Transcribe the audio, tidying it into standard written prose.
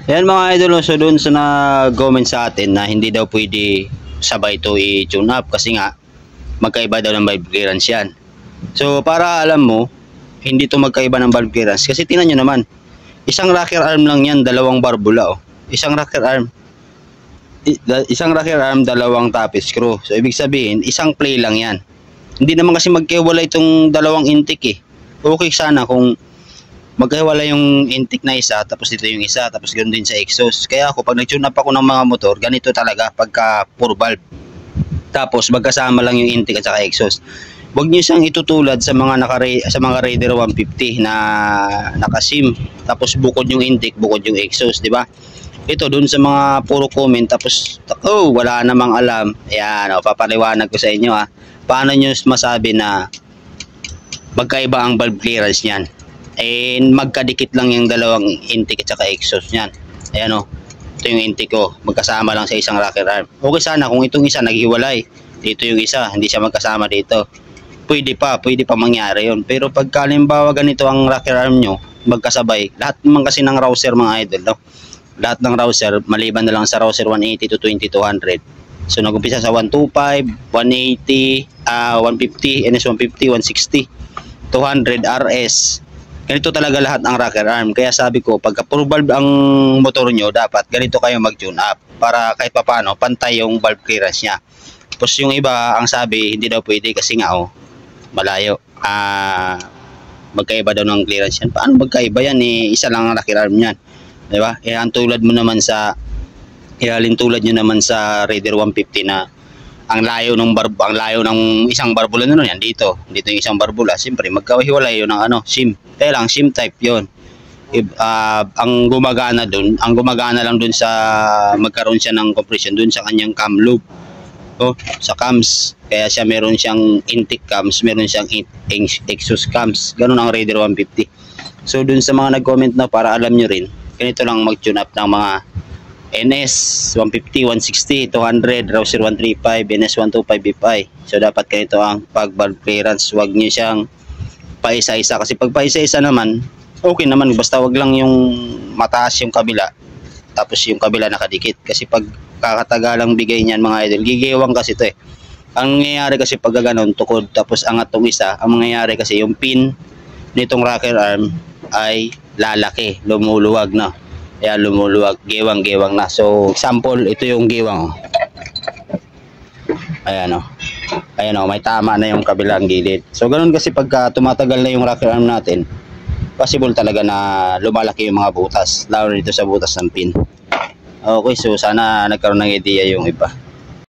Ayan mga idol, so doon sa nag-comment sa atin na hindi daw pwede sabay to i-tune up kasi nga magkaiba daw ng valve clearance yan. So para alam mo, hindi to magkaiba ng valve clearance kasi tingnan nyo naman, isang rocker arm lang yan, dalawang barbula oh. Isang rocker arm, dalawang tappet screw. So ibig sabihin, isang play lang yan. Hindi naman kasi magkaiwala itong dalawang intake eh. Okay sana kung magkahiwala yung intake na isa, tapos dito yung isa, tapos ganoon din sa exhaust. Kaya ako, pag nag-tune up ako ng mga motor, ganito talaga, pagka pure valve. Tapos magkasama lang yung intake at saka exhaust. Huwag nyo siyang itutulad sa mga Raider 150 na naka-sim. Tapos bukod yung intake, bukod yung exhaust, di ba? Ito, dun sa mga puro comment, tapos, oh, wala namang alam. Ayan, oh, papaliwanag ko sa inyo ha. Paano nyo masabi na magkaiba ang valve clearance niyan? And magkadikit lang yung dalawang intake at saka exhaust niyan. Ayan o, ito yung intake ko, magkasama lang sa isang rocker arm. Okay sana kung itong isa naghiwalay, dito yung isa, hindi siya magkasama dito. Pwede pa mangyari yun. Pero pag kalimbawa ganito ang rocker arm nyo, magkasabay, lahat naman kasi ng rouser mga idol, no? Lahat ng rouser, maliban na lang sa rouser 180 to 2200. So nag-umpisa sa 125, 180, 150, NS150, 160, 200 RS. Ganito talaga lahat ang rocker arm. Kaya sabi ko, pagka pure valve ang motor nyo, dapat ganito kayo mag-tune up para kahit papaano pantay yung valve clearance nya. Tapos yung iba ang sabi, hindi daw pwede kasi nga oh, malayo. Magkaiba daw ng clearance yan. Paano magkaiba yan? Isa lang ang rocker arm yan. Diba? Ang tulad mo naman sa tulad nyo naman sa Raider 150 na ang layo ng isang barbula na yan dito yung isang barbula, siyempre magkahiwalay yun ng sim. Kaya lang sim type yun. Ang gumagana lang dun sa magkaroon siya ng compression dun sa kanyang cam loop. Sa cams. Kaya siya meron siyang intake cams, meron siyang exhaust cams. Ganun ang Raider 150. So dun sa mga nag-comment na para alam nyo rin, ganito lang mag-tune up ng mga NS 150, 160, 200, Rouser 135, NS 125 BPI. So dapat ganito ang pag valve clearance. Huwag nyo siyang paisa-isa kasi pag paisa-isa naman okay naman, basta wag lang yung mataas yung kabila tapos yung kabila nakadikit. Kasi pag kakatagalang bigay niyan mga idol, gigewang kasi ito eh. Ang nangyayari kasi pag gano'n tukod tapos angat tong isa, ang mangyayari kasi yung pin nitong rocker arm ay lalaki, lumuluwag na. Ayan, lumuluwag, gewang-gewang na. So, example, ito yung gewang. Ayan o. Ayan o, may tama na yung kabilang gilid. So, ganun kasi pagka tumatagal na yung rocker arm natin, possible talaga na lumalaki yung mga butas. Lalo dito sa butas ng pin. Okay, so sana nagkaroon ng idea yung iba.